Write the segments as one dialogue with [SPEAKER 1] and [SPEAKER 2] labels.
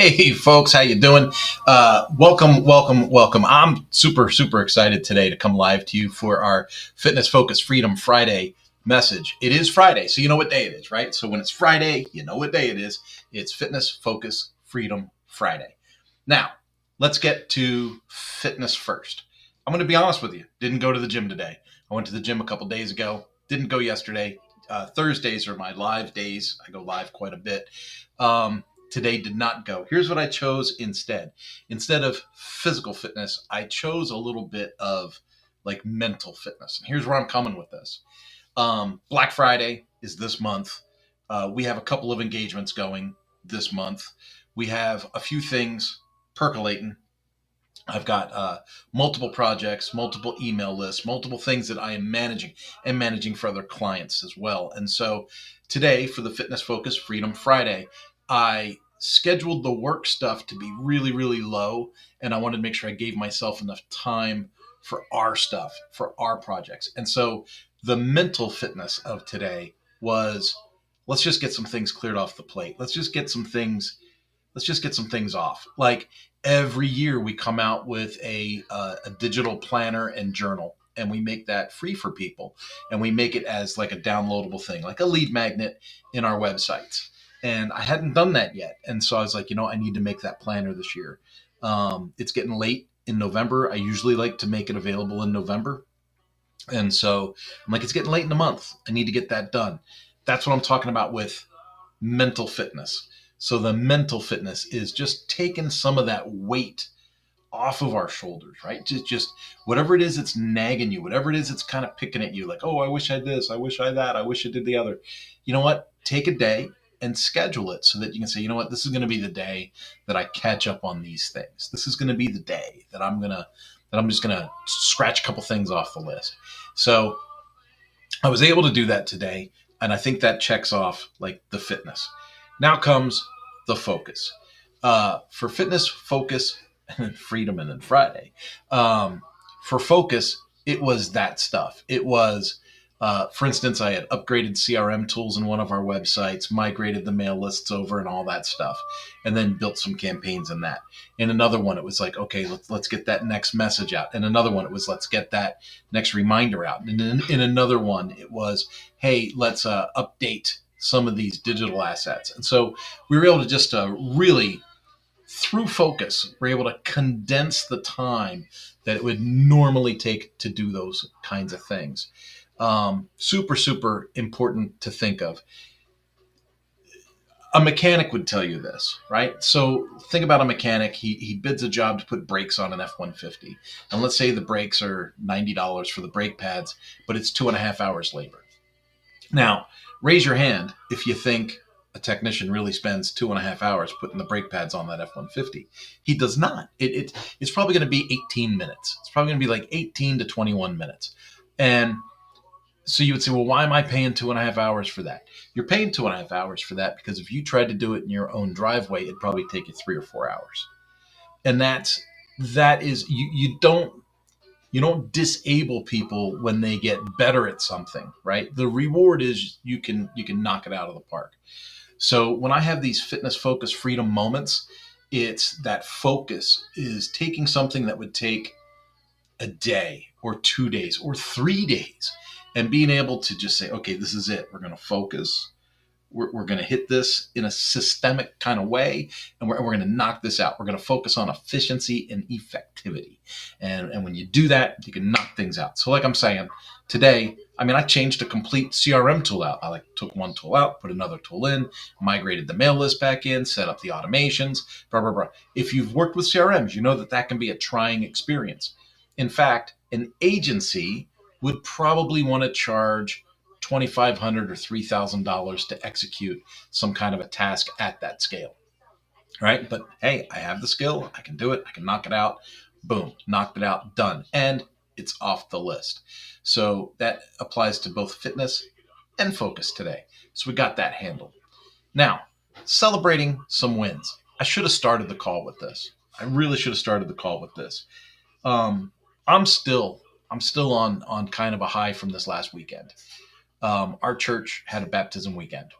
[SPEAKER 1] Hey folks, how you doing? Welcome. I'm super excited today to come live to you for our Fitness Focus Freedom Friday message. It is Friday, so you know what day it is, right? So when it's Friday, you know what day it is. It's Fitness Focus Freedom Friday. Now, let's get to fitness first. I'm going to be honest with you. Didn't go to the gym today. I went to the gym a couple days ago. Didn't go yesterday. Thursdays are my live days. I go live quite a bit. Today did not go. Here's what I chose instead. Instead of physical fitness, I chose a little bit of like mental fitness. And here's where I'm coming with this. Black Friday is this month. We have a couple of engagements going this month. We have a few things percolating. I've got multiple projects, multiple email lists, multiple things that I am managing and managing for other clients as well. And so today for the Fitness Focus Freedom Friday, I scheduled the work stuff to be really low. And I wanted to make sure I gave myself enough time for our stuff, for our projects. And so the mental fitness of today was, let's just get some things cleared off the plate. Let's just get some things off. Like every year we come out with a digital planner and journal, and we make that free for people. And we make it as like a downloadable thing, like a lead magnet in our websites. And I hadn't done that yet. And so I was like, I need to make that planner this year. It's getting late in November. I usually like to make it available in November. And so I'm like, it's getting late in the month. I need to get that done. That's what I'm talking about with mental fitness. So the mental fitness is just taking some of that weight off of our shoulders, right? Just whatever it is that's nagging you, whatever it is that's kind of picking at you, like, oh, I wish I had this, I wish I had that, I wish I did the other. You know what? Take a day and schedule it so that you can say, you know what, this is going to be the day that I catch up on these things. This is going to be the day that I'm just going to scratch a couple things off the list. So I was able to do that today. And I think that checks off like the fitness. Now comes the focus. For Fitness Focus and Freedom and then Friday. For focus, it was that stuff. It was, for instance, I had upgraded CRM tools in one of our websites, migrated the mail lists over and all that stuff, and then built some campaigns in that. In another one, it was like, okay, let's get that next message out. And another one, it was, let's get that next reminder out. And in another one, it was, hey, let's update some of these digital assets. And so we were able to just really, through focus, we're able to condense the time that it would normally take to do those kinds of things. Super important to think of. A mechanic would tell you this, right? So think about a mechanic. He bids a job to put brakes on an F-150. And let's say the brakes are $90 for the brake pads, but it's 2.5 hours labor. Now, raise your hand if you think a technician really spends 2.5 hours putting the brake pads on that F-150. He does not. It's probably going to be 18 minutes. It's probably going to be like 18 to 21 minutes. And so you would say, well, why am I paying 2.5 hours for that? You're paying 2.5 hours for that because if you tried to do it in your own driveway, it'd probably take you 3 or 4 hours. And that is you don't disable people when they get better at something, right? The reward is you can knock it out of the park. So when I have these fitness focus freedom moments, it's that focus is taking something that would take a day or 2 days or 3 days and being able to just say, okay, this is it. We're going to focus. We're going to hit this in a systemic kind of way, and we're going to knock this out. We're going to focus on efficiency and effectivity. And when you do that, you can knock things out. So like I'm saying, today, I changed a complete CRM tool out. I took one tool out, put another tool in, migrated the mail list back in, set up the automations, blah, blah, blah. If you've worked with CRMs, you know that can be a trying experience. In fact, an agency would probably want to charge $2,500 or $3,000 to execute some kind of a task at that scale, right? But hey, I have the skill. I can do it. I can knock it out. Boom, knocked it out, done. And it's off the list. So that applies to both fitness and focus today. So we got that handled. Now, celebrating some wins. I should have started the call with this. I really should have started the call with this. I'm still on kind of a high from this last weekend. Our church had a baptism weekend.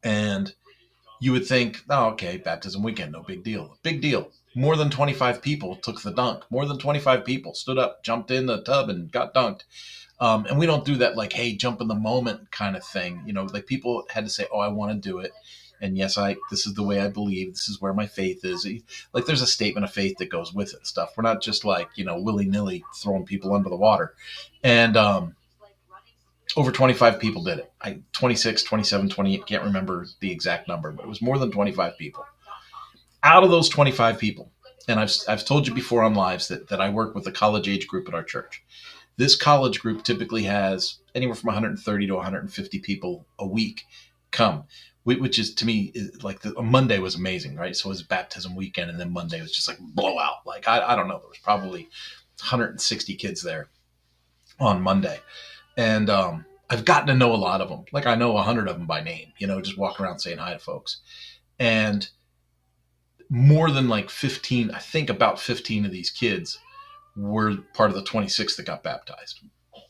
[SPEAKER 1] And you would think, oh, okay, baptism weekend, no big deal. Big deal. More than 25 people took the dunk. More than 25 people stood up, jumped in the tub, and got dunked. And we don't do that like, hey, jump in the moment kind of thing. Like people had to say, oh, I want to do it. And yes, this is the way I believe. This is where my faith is. Like there's a statement of faith that goes with it and stuff. We're not just like, willy nilly throwing people under the water. And over 25 people did it. 26, 27, 28, can't remember the exact number, but it was more than 25 people. Out of those 25 people, and I've told you before on lives that I work with a college age group at our church. This college group typically has anywhere from 130 to 150 people a week come, which is, to me, like Monday was amazing, right? So it was baptism weekend, and then Monday was just like blowout. Like, I don't know, there was probably 160 kids there on Monday. And I've gotten to know a lot of them. Like I know 100 of them by name, just walking around saying hi to folks. And more than like 15, I think about 15 of these kids were part of the 26 that got baptized.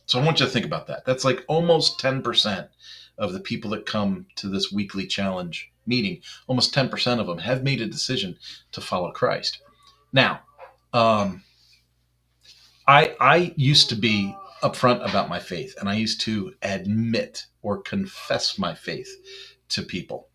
[SPEAKER 1] So I want you to think about that. That's like almost 10% of the people that come to this weekly challenge meeting. Almost 10% of them have made a decision to follow Christ. Now, I used to be upfront about my faith, and I used to admit or confess my faith to people.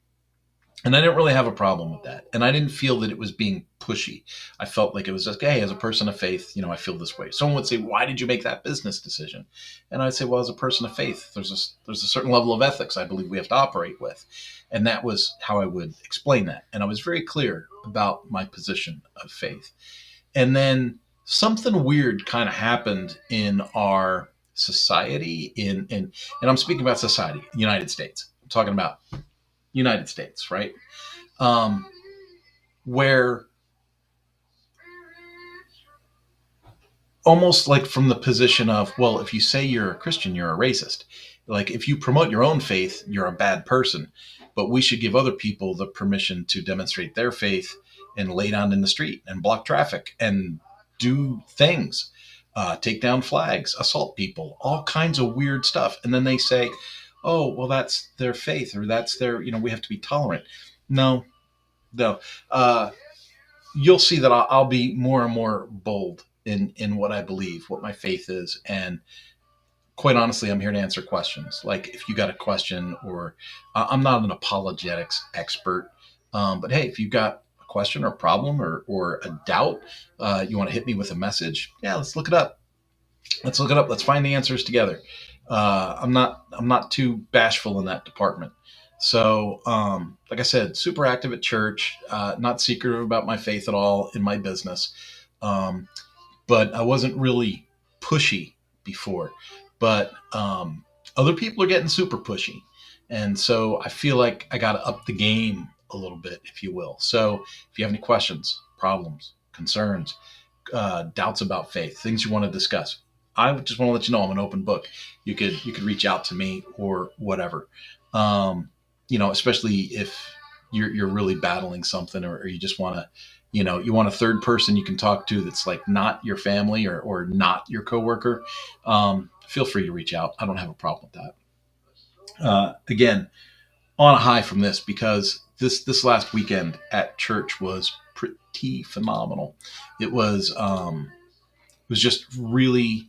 [SPEAKER 1] And I didn't really have a problem with that. And I didn't feel that it was being pushy. I felt like it was just, hey, as a person of faith, I feel this way. Someone would say, why did you make that business decision? And I'd say, well, as a person of faith, there's a certain level of ethics I believe we have to operate with. And that was how I would explain that. And I was very clear about my position of faith. And then something weird kind of happened in our society, and I'm speaking about society, United States. I'm talking about United States, right? Where almost like from the position of, well, if you say you're a Christian, you're a racist. Like if you promote your own faith, you're a bad person. But we should give other people the permission to demonstrate their faith and lay down in the street and block traffic and do things, take down flags, assault people, all kinds of weird stuff. And then they say, oh, well, that's their faith, or that's their, we have to be tolerant. No. You'll see that I'll be more and more bold in what I believe, what my faith is. And quite honestly, I'm here to answer questions. Like if you got a question, or I'm not an apologetics expert, but hey, if you got a question or a problem or a doubt, you want to hit me with a message, yeah, let's look it up. Let's find the answers together. I'm not too bashful in that department. So, like I said, super active at church, not secretive about my faith at all in my business. But I wasn't really pushy before, but, other people are getting super pushy. And so I feel like I got to up the game a little bit, if you will. So if you have any questions, problems, concerns, doubts about faith, things you want to discuss, I just want to let you know I'm an open book. You could reach out to me or whatever. Especially if you're really battling something, or you just want to, you want a third person you can talk to that's like not your family or not your coworker. Feel free to reach out. I don't have a problem with that. Again, on a high from this, because this last weekend at church was pretty phenomenal. It was just really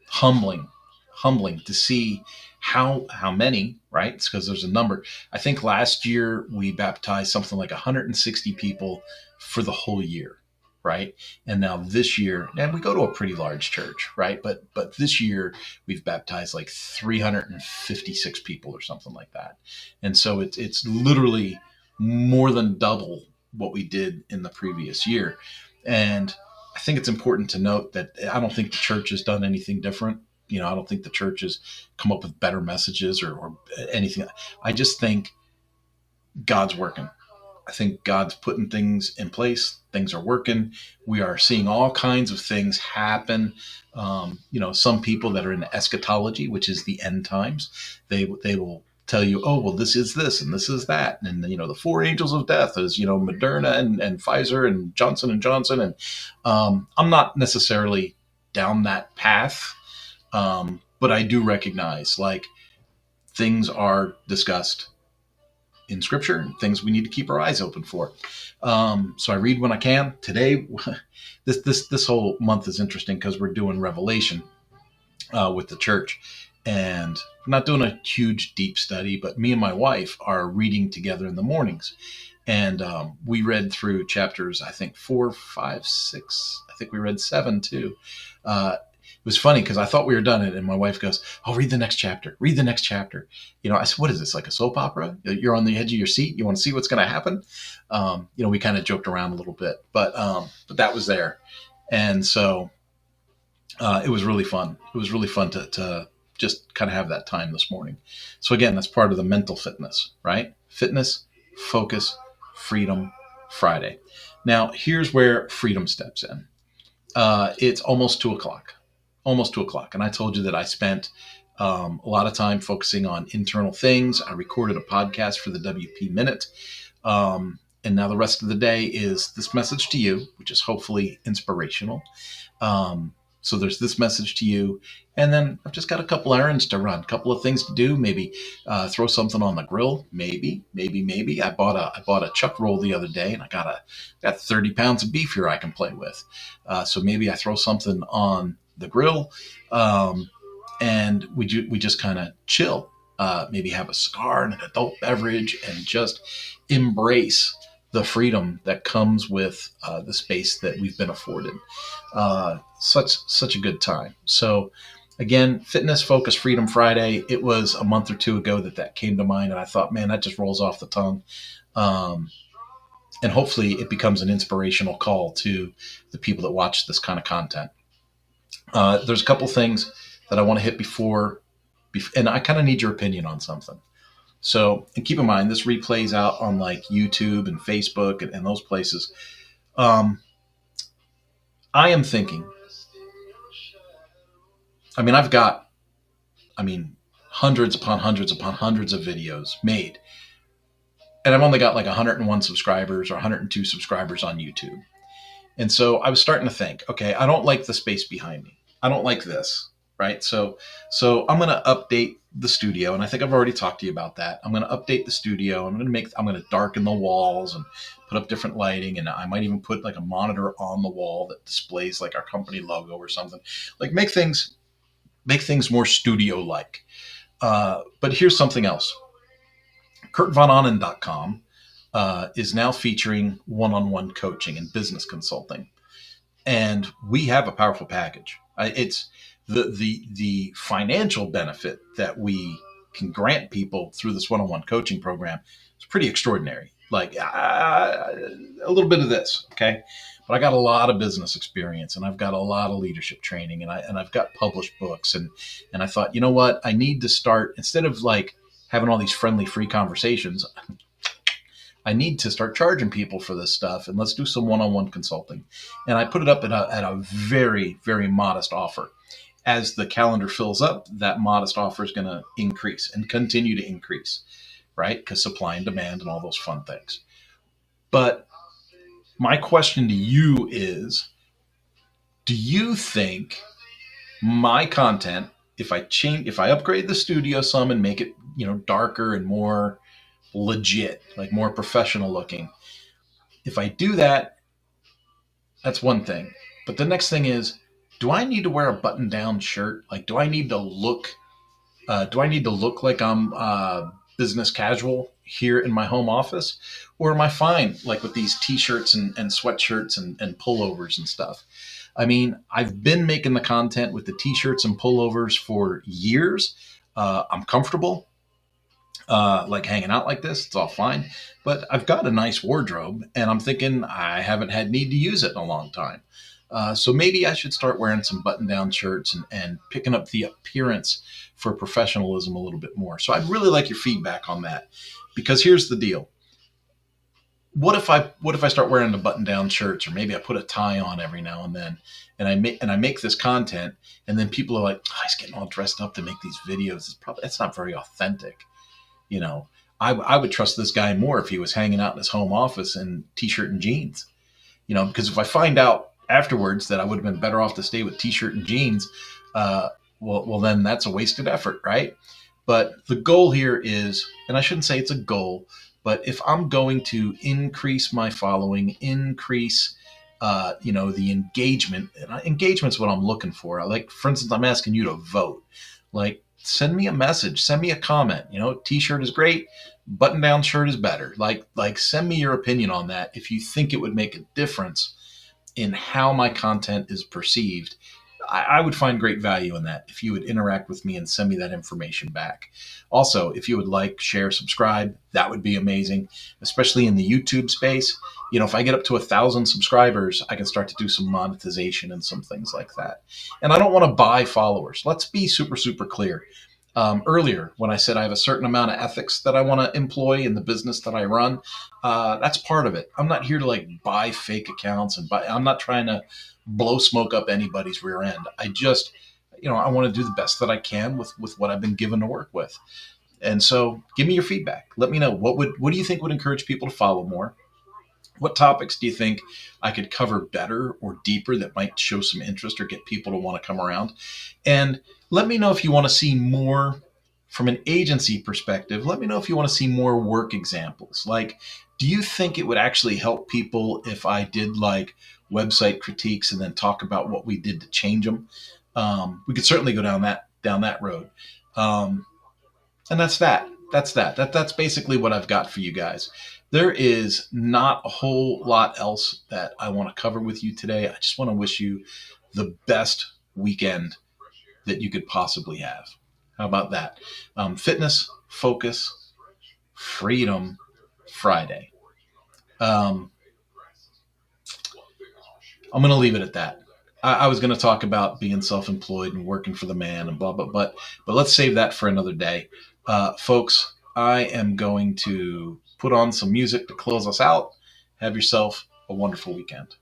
[SPEAKER 1] humbling to see how many, right? It's because there's a number. I think last year we baptized something like 160 people for the whole year, right? And now this year, and we go to a pretty large church, right? But this year we've baptized like 356 people or something like that. And so it's literally more than double what we did in the previous year. And I think it's important to note that I don't think the church has done anything different. I don't think the church has come up with better messages or anything. I just think God's working. I think God's putting things in place. Things are working. We are seeing all kinds of things happen. Some people that are in eschatology, which is the end times, they will tell you, oh, well, this is this and this is that. And, the four angels of death is, Moderna and Pfizer and Johnson & Johnson. And I'm not necessarily down that path. But I do recognize, like, things are discussed. in Scripture, and things we need to keep our eyes open for. So I read when I can. Today, this whole month is interesting because we're doing Revelation with the church, and we're not doing a huge deep study, but me and my wife are reading together in the mornings. And we read through chapters, I think 4, 5, 6. I think we read 7 too. It was funny because I thought we were done, and my wife goes, "Oh, read the next chapter. Read the next chapter." I said, "What is this, like a soap opera? You're on the edge of your seat. You want to see what's going to happen?" We kind of joked around a little bit, but that was there, and so it was really fun. It was really fun to just kind of have that time this morning. So again, that's part of the mental fitness, right? Fitness, focus, freedom, Friday. Now, here's where freedom steps in. It's almost 2:00. Almost 2:00. And I told you that I spent a lot of time focusing on internal things. I recorded a podcast for the WP Minute. And now the rest of the day is this message to you, which is hopefully inspirational. So there's this message to you. And then I've just got a couple errands to run, a couple of things to do. Maybe throw something on the grill. Maybe. I bought a chuck roll the other day, and I got 30 pounds of beef here I can play with. So maybe I throw something on the grill, and we just kind of chill. Maybe have a cigar and an adult beverage, and just embrace the freedom that comes with the space that we've been afforded. Such a good time. So again, Fitness Focus Freedom Friday. It was a month or two ago that came to mind, and I thought, man, that just rolls off the tongue. And hopefully it becomes an inspirational call to the people that watch this kind of content. There's a couple things that I want to hit before, and I kind of need your opinion on something. So, and keep in mind, this replays out on like YouTube and Facebook and those places. I am thinking, I've got, hundreds upon hundreds upon hundreds of videos made, and I've only got like 101 subscribers or 102 subscribers on YouTube. And so I was starting to think, okay, I don't like the space behind me. I don't like this, right? So I'm going to update the studio, and I think I've already talked to you about that. I'm going to update the studio. I'm going to darken the walls and put up different lighting, and I might even put like a monitor on the wall that displays like our company logo or something. Like make things more studio-like. But here's something else. KurtVonAnnen.com is now featuring one-on-one coaching and business consulting, and we have a powerful package. It's the financial benefit that we can grant people through this one-on-one coaching program is pretty extraordinary. Like a little bit of this, okay, but I got a lot of business experience, and I've got a lot of leadership training, and I've got published books, and I thought, you know what, I need to start, instead of like having all these friendly free conversations, I need to start charging people for this stuff, and let's do some one-on-one consulting. And I put it up at a very, very modest offer. As the calendar fills up, that modest offer is going to increase and continue to increase, right? Because supply and demand and all those fun things. But my question to you is, do you think my content, if I upgrade the studio some and make it, darker and more legit, like more professional looking, if I do that, that's one thing. But the next thing is, do I need to wear a button-down shirt? Like, do I need to look like I'm business casual here in my home office? Or am I fine, like with these t-shirts and sweatshirts and pullovers and stuff? I've been making the content with the t-shirts and pullovers for years. I'm comfortable, like hanging out like this. It's all fine. But I've got a nice wardrobe, and I'm thinking I haven't had need to use it in a long time. So maybe I should start wearing some button-down shirts and picking up the appearance for professionalism a little bit more. So I'd really like your feedback on that, because here's the deal. What if I start wearing the button-down shirts, or maybe I put a tie on every now and then, and I make this content, and then people are like, oh, he's getting all dressed up to make these videos. That's not very authentic. I would trust this guy more if he was hanging out in his home office in t-shirt and jeans, because if I find out afterwards that I would have been better off to stay with t-shirt and jeans, well, then that's a wasted effort, right? But the goal here is, and I shouldn't say it's a goal, But if I'm going to increase my following, increase the engagement. And engagement's what I'm looking for. Like, for instance, I'm asking you to vote. Like, send me a message, send me a comment. T-shirt is great, button-down shirt is better. Like, send me your opinion on that if you think it would make a difference in how my content is perceived. I would find great value in that if you would interact with me and send me that information back. Also, if you would like, share, subscribe, that would be amazing, especially in the YouTube space. If I get up to 1,000 subscribers, I can start to do some monetization and some things like that. And I don't want to buy followers. Let's be super, super clear. Earlier, when I said I have a certain amount of ethics that I want to employ in the business that I run, that's part of it. I'm not here to like buy fake accounts I'm not trying to blow smoke up anybody's rear end. I just, I want to do the best that I can with what I've been given to work with. And so give me your feedback. Let me know what do you think would encourage people to follow more? What topics do you think I could cover better or deeper that might show some interest or get people to want to come around? And let me know if you want to see more from an agency perspective. Let me know if you want to see more work examples. Like, do you think it would actually help people if I did like website critiques and then talk about what we did to change them? We could certainly go down that road. And that's that. That's basically what I've got for you guys. There is not a whole lot else that I want to cover with you today. I just want to wish you the best weekend that you could possibly have. How about that? Fitness, focus, freedom, Friday. I'm going to leave it at that. I was going to talk about being self-employed and working for the man and blah, blah, but let's save that for another day. Folks, I am going to put on some music to close us out. Have yourself a wonderful weekend.